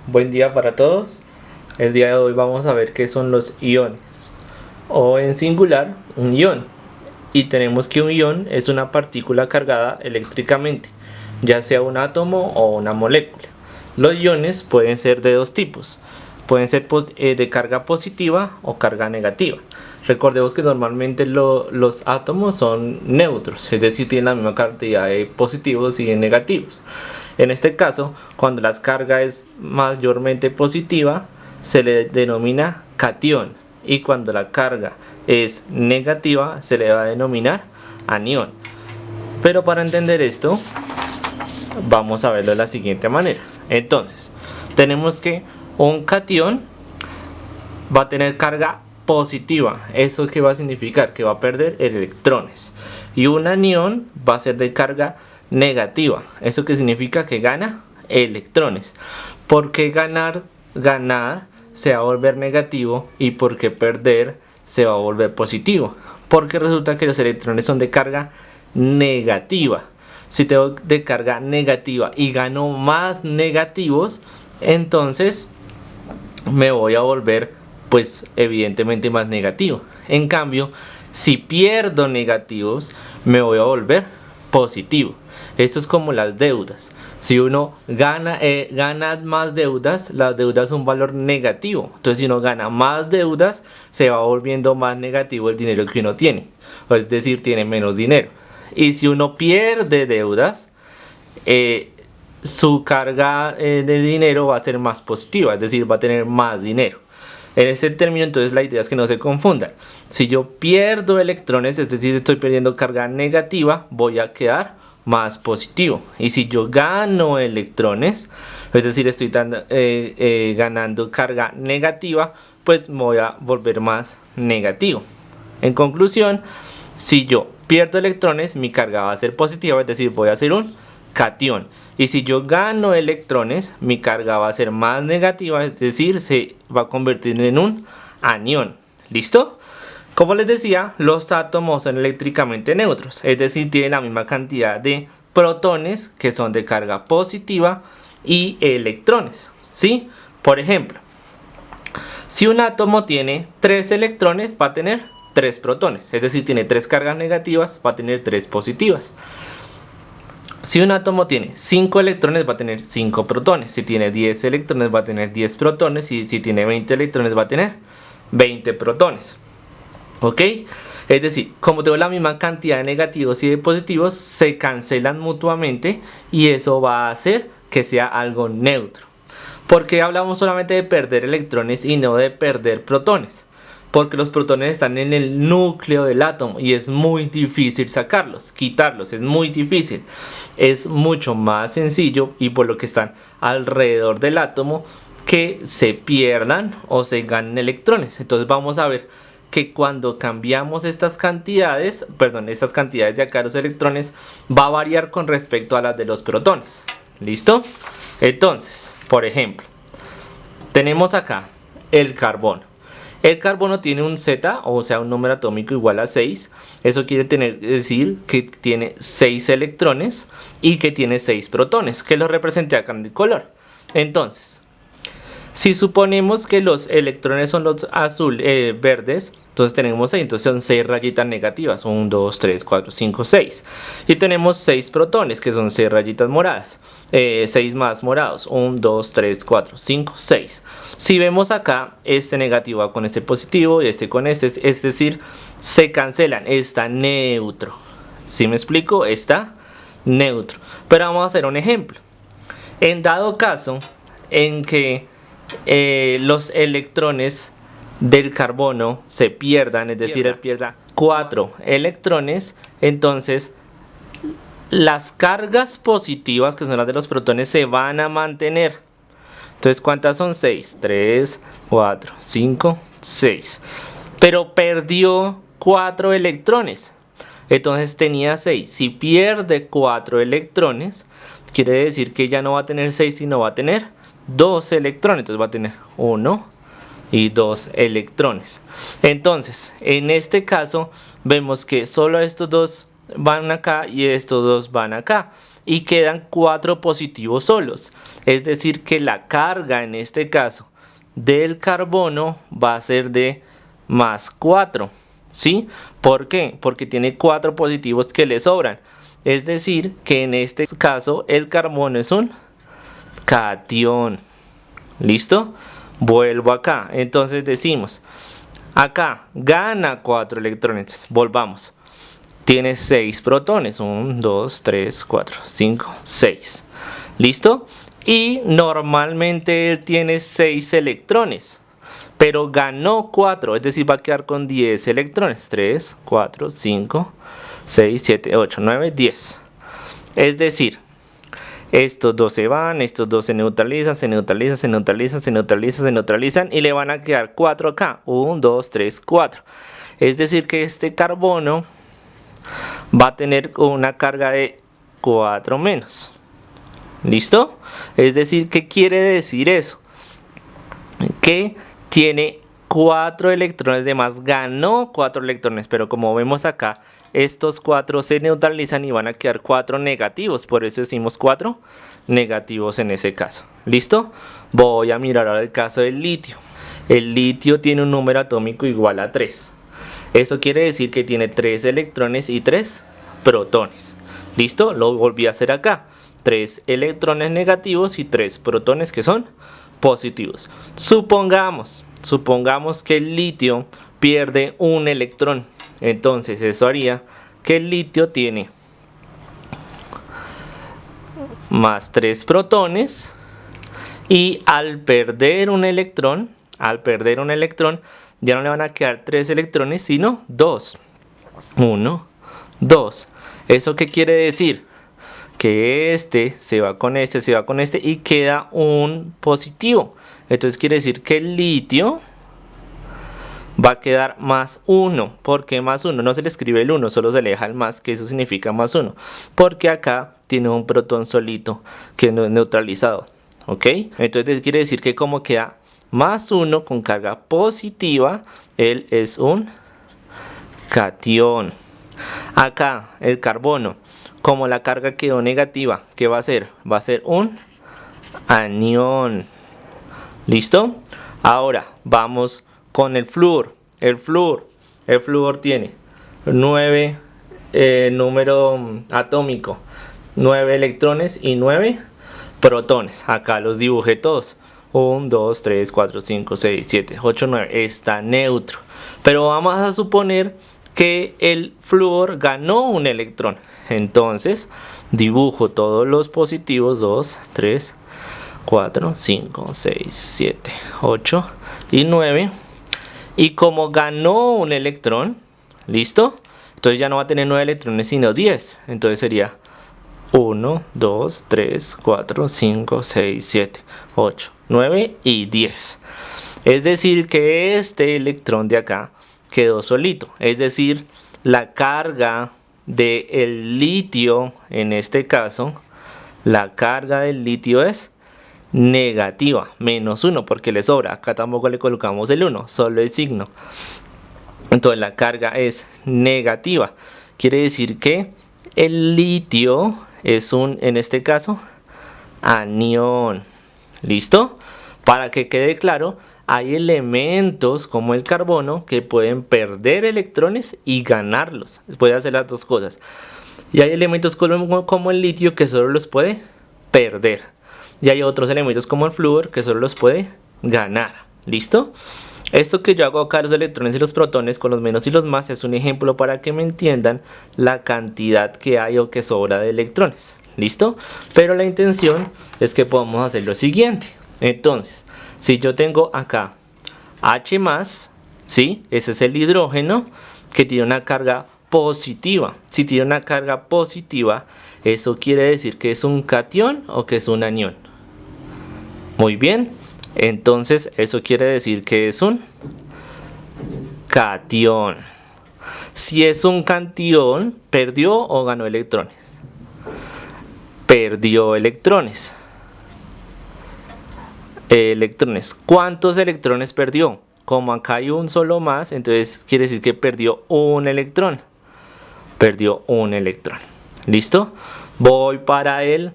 Buen día para todos. El día de hoy vamos a ver qué son los iones, o en singular, un ion. Y tenemos que un ion es una partícula cargada eléctricamente, ya sea un átomo o una molécula. Los iones pueden ser de dos tipos, pueden ser de carga positiva o carga negativa. Recordemos que normalmente los átomos son neutros, es decir, tienen la misma cantidad de positivos y de negativos. En este caso, cuando la carga es mayormente positiva, se le denomina catión, y cuando la carga es negativa, se le va a denominar anión. Pero para entender esto, vamos a verlo de la siguiente manera. Entonces, tenemos que un catión va a tener carga positiva. ¿Eso qué va a significar? Que va a perder electrones. Y un anión va a ser de carga negativa. ¿Eso qué significa? Que gana electrones. ¿Por qué ganar se va a volver negativo y por qué perder se va a volver positivo? Porque resulta que los electrones son de carga negativa. Si tengo de carga negativa y gano más negativos, entonces me voy a volver, pues evidentemente, más negativo. En cambio, si pierdo negativos, me voy a volver positivo. Esto es como las deudas. Si uno gana más deudas, las deudas son un valor negativo. Entonces, si uno gana más deudas, se va volviendo más negativo el dinero que uno tiene. Es decir, tiene menos dinero. Y si uno pierde deudas, su carga de dinero va a ser más positiva, es decir, va a tener más dinero. En este término, entonces, la idea es que no se confundan. Si yo pierdo electrones, es decir, estoy perdiendo carga negativa, voy a quedar más positivo. Y si yo gano electrones, es decir, estoy ganando carga negativa, pues me voy a volver más negativo. En conclusión, si yo pierdo electrones, mi carga va a ser positiva, es decir, voy a ser un catión. Y si yo gano electrones, mi carga va a ser más negativa, es decir, se va a convertir en un anión. ¿Listo? Como les decía, los átomos son eléctricamente neutros, es decir, tienen la misma cantidad de protones, que son de carga positiva, y electrones, ¿sí? Por ejemplo, si un átomo tiene 3 electrones, va a tener 3 protones, es decir, tiene 3 cargas negativas, va a tener 3 positivas. Si un átomo tiene 5 electrones, va a tener 5 protones. Si tiene 10 electrones, va a tener 10 protones. Y si tiene 20 electrones, va a tener 20 protones. ¿Ok? Es decir, como tengo la misma cantidad de negativos y de positivos, se cancelan mutuamente y eso va a hacer que sea algo neutro. ¿Por qué hablamos solamente de perder electrones y no de perder protones? Porque los protones están en el núcleo del átomo y es muy difícil sacarlos, quitarlos, es muy difícil. Es mucho más sencillo, y por lo que están alrededor del átomo, que se pierdan o se ganen electrones. Entonces vamos a ver que cuando cambiamos estas cantidades de acá los electrones, va a variar con respecto a las de los protones. ¿Listo? Entonces, por ejemplo, tenemos acá el carbono. El carbono tiene un Z, o sea, un número atómico igual a 6. Eso quiere decir que tiene 6 electrones y que tiene 6 protones, que lo representé acá en el color. Entonces, si suponemos que los electrones son los verdes, entonces tenemos ahí, entonces son 6 rayitas negativas, 1, 2, 3, 4, 5, 6. Y tenemos 6 protones, que son 6 rayitas moradas, 6 más morados, 1, 2, 3, 4, 5, 6. Si vemos acá, este negativo va con este positivo y este con este, es decir, se cancelan, está neutro. ¿Sí me explico? Está neutro. Pero vamos a hacer un ejemplo. En dado caso en que los electrones del carbono se pierdan, es decir, él pierda 4 electrones, entonces las cargas positivas, que son las de los protones, se van a mantener. Entonces, ¿cuántas son? 6, 3, 4, 5, 6. Pero perdió 4 electrones. Entonces tenía 6. Si pierde 4 electrones, quiere decir que ya no va a tener 6, sino va a tener 2 electrones. Entonces va a tener 1 y 2 electrones. Entonces, en este caso, vemos que solo estos dos van acá y estos 2 van acá. Y quedan 4 positivos solos. Es decir que la carga en este caso del carbono va a ser de más 4. ¿Sí? ¿Por qué? Porque tiene 4 positivos que le sobran. Es decir que en este caso el carbono es un catión. ¿Listo? Vuelvo acá. Entonces decimos, acá gana 4 electrones. Volvamos. Tiene 6 protones. 1, 2, 3, 4, 5, 6. ¿Listo? Y normalmente él tiene 6 electrones. Pero ganó 4. Es decir, va a quedar con 10 electrones. 3, 4, 5, 6, 7, 8, 9, 10. Es decir, estos 2 se van, estos 2 se neutralizan, se neutralizan, se neutralizan, se neutralizan, se neutralizan y le van a quedar 4 acá. 1, 2, 3, 4. Es decir que este carbono va a tener una carga de 4 menos. ¿Listo? Es decir, ¿qué quiere decir eso? Que tiene 4 electrones de más, ganó 4 electrones, pero como vemos acá, estos 4 se neutralizan y van a quedar 4 negativos, por eso decimos 4 negativos en ese caso. ¿Listo? Voy a mirar ahora el caso del litio. El litio tiene un número atómico igual a 3. Eso quiere decir que tiene 3 electrones y 3 protones. ¿Listo? Lo volví a hacer acá. 3 electrones negativos y 3 protones que son positivos. Supongamos que el litio pierde un electrón. Entonces eso haría que el litio tiene más 3 protones y al perder un electrón, ya no le van a quedar 3 electrones sino 2. 1, 2. ¿Eso qué quiere decir? Que este se va con este, se va con este y queda un positivo. Entonces quiere decir que el litio va a quedar más 1. ¿Por qué más 1? No se le escribe el 1, solo se le deja el más, que eso significa más 1. Porque acá tiene un protón solito que no es neutralizado. ¿Ok? Entonces quiere decir que como queda más 1 con carga positiva, él es un catión. Acá el carbono, como la carga quedó negativa, ¿qué va a hacer? Va a ser un anión. ¿Listo? Ahora vamos con el flúor. El flúor tiene 9 número atómico, 9 electrones y 9 protones. Acá los dibujé todos. 1, 2, 3, 4, 5, 6, 7, 8, 9. Está neutro. Pero vamos a suponer que el flúor ganó un electrón. Entonces dibujo todos los positivos. 2, 3, 4, 5, 6, 7, 8 y 9. Y como ganó un electrón, ¿listo? Entonces ya no va a tener 9 electrones sino 10. Entonces sería 1, 2, 3, 4, 5, 6, 7, 8, 9 y 10. Es decir que este electrón de acá quedó solito. Es decir, la carga del litio, en este caso, la carga del litio es negativa, menos 1 porque le sobra. Acá tampoco le colocamos el 1, solo el signo. Entonces la carga es negativa. Quiere decir que el litio es un, en este caso, anión. ¿Listo? Para que quede claro, hay elementos como el carbono que pueden perder electrones y ganarlos. Puede hacer las dos cosas. Y hay elementos como el litio que solo los puede perder. Y hay otros elementos como el flúor que solo los puede ganar. ¿Listo? Esto que yo hago acá, los electrones y los protones con los menos y los más, es un ejemplo para que me entiendan la cantidad que hay o que sobra de electrones. ¿Listo? Pero la intención es que podamos hacer lo siguiente. Entonces, si yo tengo acá H+, ¿sí? Ese es el hidrógeno que tiene una carga positiva. Si tiene una carga positiva, eso quiere decir que es un catión o que es un anión. Muy bien, entonces eso quiere decir que es un catión. Si es un catión, ¿perdió o ganó electrones? Perdió electrones. ¿Cuántos electrones perdió? Como acá hay un solo más, entonces quiere decir que perdió un electrón. perdió un electrón. ¿Listo? Voy para el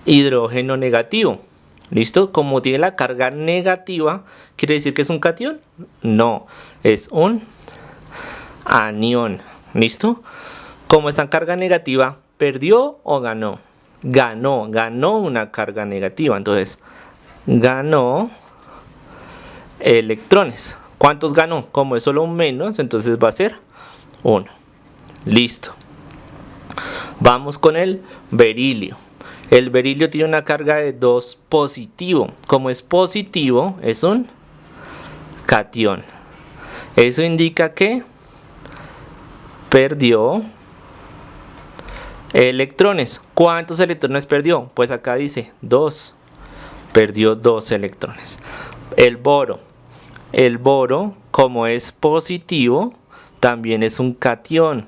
hidrógeno negativo. ¿Listo? Como tiene la carga negativa, ¿quiere decir que es un catión? No, es un anión. ¿Listo? Como está en carga negativa, ¿perdió o ganó? Ganó una carga negativa. Entonces, ganó electrones. ¿Cuántos ganó? Como es solo un menos, entonces va a ser 1. Listo. Vamos con el berilio. El berilio tiene una carga de 2 positivo. Como es positivo, es un catión. Eso indica que perdió electrones. ¿Cuántos electrones perdió? Pues acá dice 2. Perdió 2 electrones. El boro. El boro, como es positivo, también es un catión.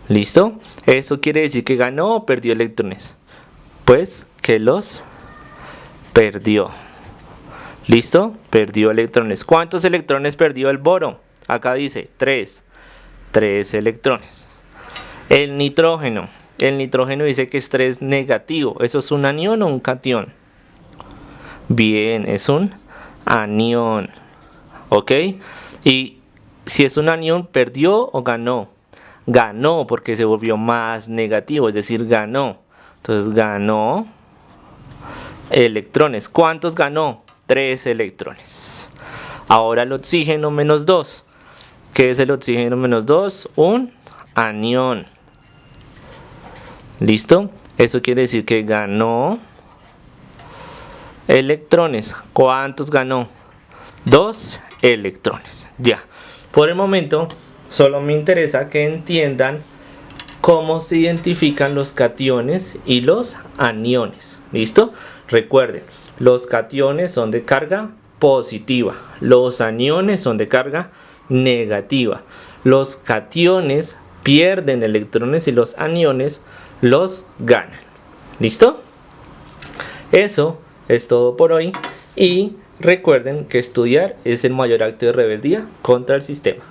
¿Listo? Eso quiere decir que ganó o perdió electrones. Pues que los perdió. ¿Listo? Perdió electrones. ¿Cuántos electrones perdió el boro? Acá dice 3. 3 electrones. El nitrógeno. El nitrógeno dice que es 3 negativo. ¿Eso es un anión o un catión? Bien, es un anión. ¿Ok? Y si es un anión, ¿perdió o ganó? Ganó porque se volvió más negativo, es decir, ganó. Entonces ganó electrones. ¿Cuántos ganó? 3 electrones. Ahora el oxígeno menos 2. ¿Qué es el oxígeno menos 2? Un anión. ¿Listo? Eso quiere decir que ganó electrones. ¿Cuántos ganó? 2 electrones. Ya. Por el momento, solo me interesa que entiendan cómo se identifican los cationes y los aniones. ¿Listo? Recuerden, los cationes son de carga positiva. Los aniones son de carga negativa. Los cationes pierden electrones y los aniones los ganan. ¿Listo? Eso es todo por hoy y recuerden que estudiar es el mayor acto de rebeldía contra el sistema.